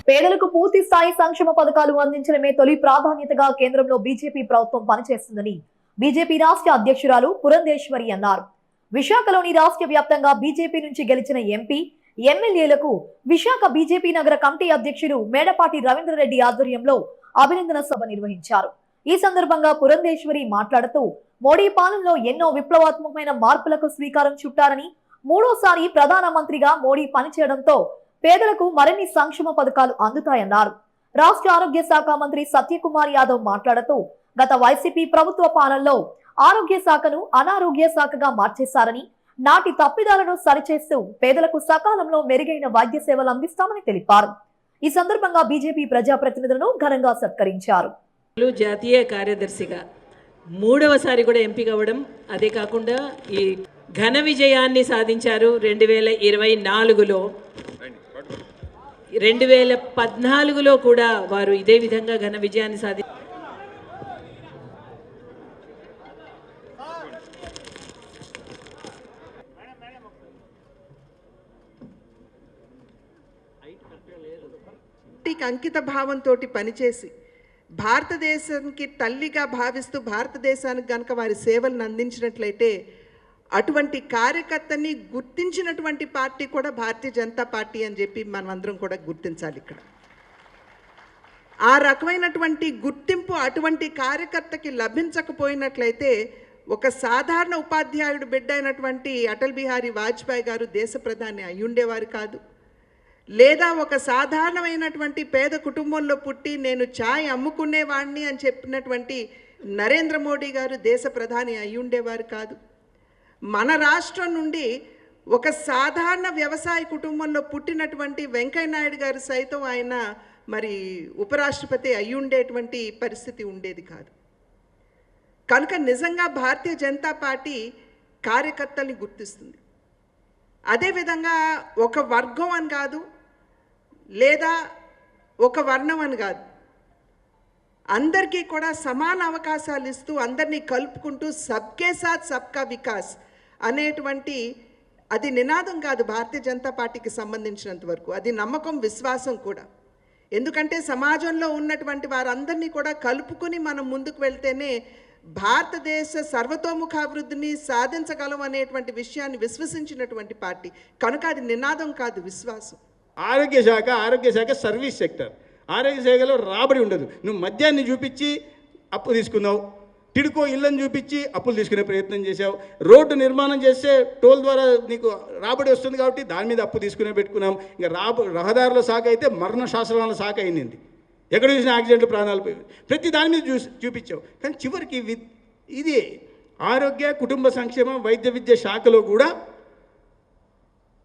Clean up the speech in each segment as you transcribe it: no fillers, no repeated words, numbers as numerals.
పేదలకు పూర్తి స్థాయి సంక్షేమ పథకాలు అందించడమే తొలి ప్రాధాన్యతగా కేంద్రంలో బీజేపీ ప్రభుత్వం పనిచేస్తుందని బీజేపీ రాష్ట్ర అధ్యక్షురాలు పురంధేశ్వరి అన్నారు. విశాఖలోని రాష్ట్ర వ్యాప్తంగా బీజేపీ నుంచి గెలిచిన ఎంపీ, ఎమ్మెల్యేలకు విశాఖ బీజేపీ నగర కమిటీ అధ్యక్షుడు మేడపాటి రవీంద్రరెడ్డి ఆధ్వర్యంలో అభినందన సభ నిర్వహించారు. ఈ సందర్భంగా పురంధేశ్వరి మాట్లాడుతూ మోడీ పాలనలో ఎన్నో విప్లవాత్మకమైన మార్పులకు శ్రీకారం చుట్టారని, మూడోసారి ప్రధానమంత్రిగా మోడీ పనిచేయడంతో పేదలకు మరిన్ని సంక్షేమ పథకాలు అందుతాయన్నారు. రాష్ట్ర ఆరోగ్య శాఖ మంత్రి సత్యకుమార్ యాదవ్ మాట్లాడుతూ గత వైసీపీ ప్రభుత్వ పాలనలో ఆరోగ్య శాఖను అనారోగ్య శాఖగా మార్చేశారని, నాటి తప్పిదాలను సరిచేస్తూ పేదలకు సకాలంలో మెరుగైన వైద్య సేవలు అందిస్తామని తెలిపారు. ఈ సందర్భంగా బీజేపీ ప్రజాప్రతినిధులను ఘనంగా సత్కరించారు. జాతీయ కార్యదర్శిగా మూడవసారి కూడా ఎంపిక అవ్వడం, అదే కాకుండా ఈ ఘన విజయాన్ని సాధించారు. 2024లో 2014లో కూడా వారు ఇదే విధంగా ఘన విజయాన్ని సాధించారు. అంకిత భావంతో పనిచేసి భారతదేశానికి తల్లిగా భావిస్తూ భారతదేశానికి కనుక వారి సేవలను అందించినట్లయితే అటువంటి కార్యకర్తని గుర్తించినటువంటి పార్టీ కూడా భారతీయ జనతా పార్టీ అని చెప్పి మనం అందరం కూడా గుర్తించాలి. ఇక్కడ ఆ రకమైనటువంటి గుర్తింపు అటువంటి కార్యకర్తకి లభించకపోయినట్లయితే ఒక సాధారణ ఉపాధ్యాయుడు బిడ్డ అయినటువంటి అటల్ బిహారీ వాజ్పేయి గారు దేశ ప్రధాని అయ్యుండేవారు కాదు. లేదా ఒక సాధారణమైనటువంటి పేద కుటుంబంలో పుట్టి నేను ఛాయ్ అమ్ముకునేవాడిని అని చెప్పినటువంటి నరేంద్ర మోడీ గారు దేశ ప్రధాని అయ్యుండేవారు కాదు. మన రాష్ట్రం నుండి ఒక సాధారణ వ్యవసాయ కుటుంబంలో పుట్టినటువంటి వెంకయ్య నాయుడు గారు సైతం ఆయన మరి ఉపరాష్ట్రపతి అయ్యుండేటువంటి పరిస్థితి ఉండేది కాదు. కనుక నిజంగా భారతీయ జనతా పార్టీ కార్యకర్తల్ని గుర్తిస్తుంది. అదేవిధంగా ఒక వర్గం అని కాదు, లేదా ఒక వర్ణం అని కాదు, అందరికీ కూడా సమాన అవకాశాలు ఇస్తూ అందరినీ కలుపుకుంటూ సబ్కే సాత్ సబ్కా వికాస్ అనేటువంటి అది నినాదం కాదు భారతీయ జనతా పార్టీకి సంబంధించినంత వరకు. అది నమ్మకం, విశ్వాసం కూడా. ఎందుకంటే సమాజంలో ఉన్నటువంటి వారందరినీ కూడా కలుపుకుని మనం ముందుకు వెళ్తేనే భారతదేశ సర్వతోముఖాభివృద్ధిని సాధించగలం అనేటువంటి విషయాన్ని విశ్వసించినటువంటి పార్టీ. కనుక అది నినాదం కాదు, విశ్వాసం. ఆరోగ్య శాఖ సర్వీస్ సెక్టర్. ఆరోగ్య శాఖలో రాబడి ఉండదు. నువ్వు మద్యాన్ని చూపించి అప్పు తీసుకున్నావు, టిడ్కో ఇళ్ళని చూపించి అప్పులు తీసుకునే ప్రయత్నం చేసావు, రోడ్డు నిర్మాణం చేస్తే టోల్ ద్వారా నీకు రాబడి వస్తుంది కాబట్టి దాని మీద అప్పు తీసుకునే పెట్టుకున్నాం. ఇంకా రహదారుల శాఖ అయితే మరణ శాస్త్రాల శాఖ అయింది. ఎక్కడ చూసిన యాక్సిడెంట్లు, ప్రాణాలు పోయి ప్రతి దాని మీద చూపించావు. కానీ చివరికి ఇది ఆరోగ్య కుటుంబ సంక్షేమ వైద్య విద్య శాఖలో కూడా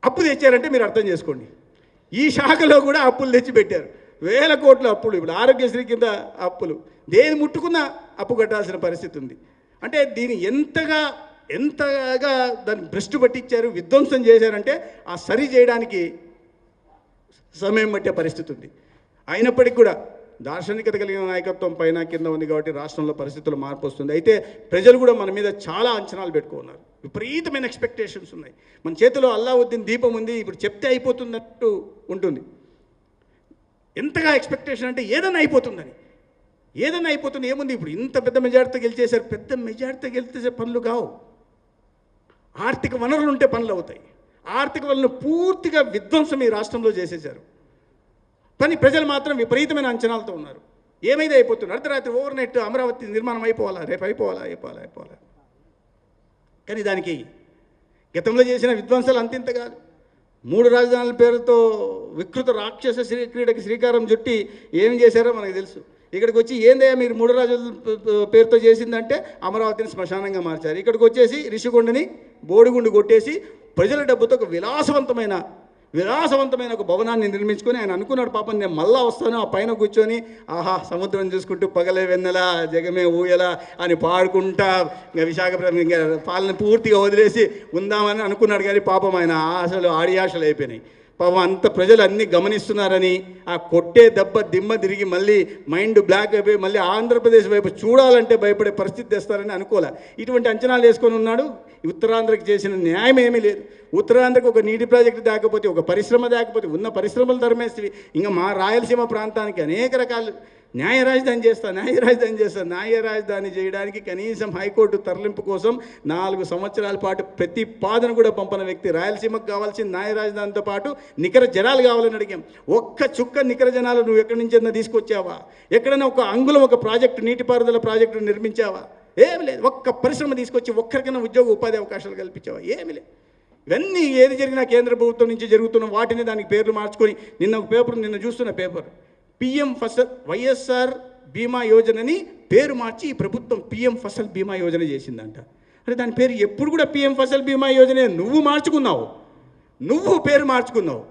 అప్పు తెచ్చారంటే మీరు అర్థం చేసుకోండి. ఈ శాఖలో కూడా అప్పులు తెచ్చి పెట్టారు. వేల కోట్ల అప్పులు. ఇప్పుడు ఆరోగ్యశ్రీ కింద అప్పులు, దేని ముట్టుకున్నా అప్పు కట్టాల్సిన పరిస్థితి ఉంది. అంటే దీన్ని ఎంతగా దాన్ని భ్రష్టు పట్టించారు, విధ్వంసం చేశారంటే ఆ సరి చేయడానికి సమయం పట్టే పరిస్థితి ఉంది. అయినప్పటికీ కూడా దార్శనికత కలిగిన నాయకత్వం పైన కింద ఉంది కాబట్టి రాష్ట్రంలో పరిస్థితుల్లో మార్పు వస్తుంది. అయితే ప్రజలు కూడా మన మీద చాలా అంచనాలు పెట్టుకున్నారు. విపరీతమైన ఎక్స్పెక్టేషన్స్ ఉన్నాయి. మన చేతిలో అల్లావుద్దీన్ దీపం ఉంది, ఇప్పుడు చెప్తే అయిపోతున్నట్టు ఉంటుంది. ఎంతగా ఎక్స్పెక్టేషన్ అంటే ఏదైనా అయిపోతుందని. ఏముంది, ఇప్పుడు ఇంత పెద్ద మెజార్టీతో గెలిచేశారు. పెద్ద మెజార్టీతో గెలిచే పనులు కావు. ఆర్థిక వనరులు ఉంటే పనులు అవుతాయి. ఆర్థిక వనరులను పూర్తిగా విధ్వంసం ఈ రాష్ట్రంలో చేసేశారు. కానీ ప్రజలు మాత్రం విపరీతమైన అంచనాలతో ఉన్నారు. ఏమైతే అయిపోతున్నారు. అర్ధరాత్రి ఓవర్ నైట్ అమరావతి నిర్మాణం అయిపోవాలా, రేపు అయిపోవాలా. కానీ దానికి గతంలో చేసిన విధ్వంసాలు అంతింత కాదు. 3 రాజధానుల పేరుతో వికృత రాక్షస క్రీడకి శ్రీకారం చుట్టి ఏం చేశారో మనకు తెలుసు. ఇక్కడికి వచ్చి ఏందయ్యా మీరు 3 రాజుల పేరుతో చేసిందంటే అమరావతిని శ్మశానంగా మార్చారు. ఇక్కడికి వచ్చేసి రిషికొండని బోడిగుండు కొట్టేసి ప్రజల డబ్బుతో ఒక విలాసవంతమైన ఒక భవనాన్ని నిర్మించుకొని ఆయన అనుకున్నాడు, పాపం నేను మళ్ళా వస్తాను, ఆ పైన కూర్చొని ఆహా సముద్రం చూసుకుంటూ పగలే వెన్నెలా జగమే ఊయలా అని పాడుకుంటా విశాఖపట్నం పాలన పూర్తిగా వదిలేసి ఉందామని అనుకున్నాడు. కానీ పాపం ఆయన ఆశలు ఆడి ఆశలు అయిపోయినాయి. పాపం అంత ప్రజలు అన్నీ గమనిస్తున్నారని ఆ కొట్టే దెబ్బ దిమ్మ తిరిగి మళ్ళీ మైండ్ బ్లాక్ అయిపోయి మళ్ళీ ఆంధ్రప్రదేశ్ వైపు చూడాలంటే భయపడే పరిస్థితి తెస్తారని అనుకోలే. ఇటువంటి అంచనాలు వేసుకొని ఉన్నాడు. ఉత్తరాంధ్రకి చేసిన న్యాయం ఏమీ లేదు. ఉత్తరాంధ్రకు ఒక నీటి ప్రాజెక్టు దాకపోతే, ఒక పరిశ్రమ దాకపోతే, ఉన్న పరిశ్రమలు తరిమేస్తే ఇంకా మా రాయలసీమ ప్రాంతానికి అనేక రకాలు న్యాయ రాజధాని చేస్తా. న్యాయ రాజధాని చేయడానికి కనీసం హైకోర్టు తరలింపు కోసం 4 సంవత్సరాల పాటు ప్రతిపాదన కూడా పంపిన వ్యక్తి. రాయలసీమకు కావాల్సిన న్యాయ రాజధానితో పాటు నికర జనాలు కావాలని అడిగాం. ఒక్క చుక్క నికర జనాలు నువ్వు ఎక్కడి నుంచైనా తీసుకొచ్చావా? ఎక్కడైనా ఒక అంగుళం ఒక ప్రాజెక్టు, నీటిపారుదల ప్రాజెక్టు నిర్మించావా? ఏమి లేదు. ఒక్క పరిశ్రమ తీసుకొచ్చి ఒక్కరికైనా ఉద్యోగ ఉపాధి అవకాశాలు కల్పించావా? ఏమి లేదు. ఇవన్నీ ఏది జరిగినా కేంద్ర ప్రభుత్వం నుంచి జరుగుతున్న వాటిని దానికి పేర్లు మార్చుకొని నిన్న చూస్తున్న పేపర్ పిఎం ఫసల్ వైఎస్ఆర్ బీమా యోజనని పేరు మార్చి ఈ ప్రభుత్వం పిఎం ఫసల్ బీమా యోజన చేసిందంట. అరే దాని పేరు ఎప్పుడు కూడా పిఎం ఫసల్ బీమా యోజనే. నువ్వు పేరు మార్చుకున్నావు.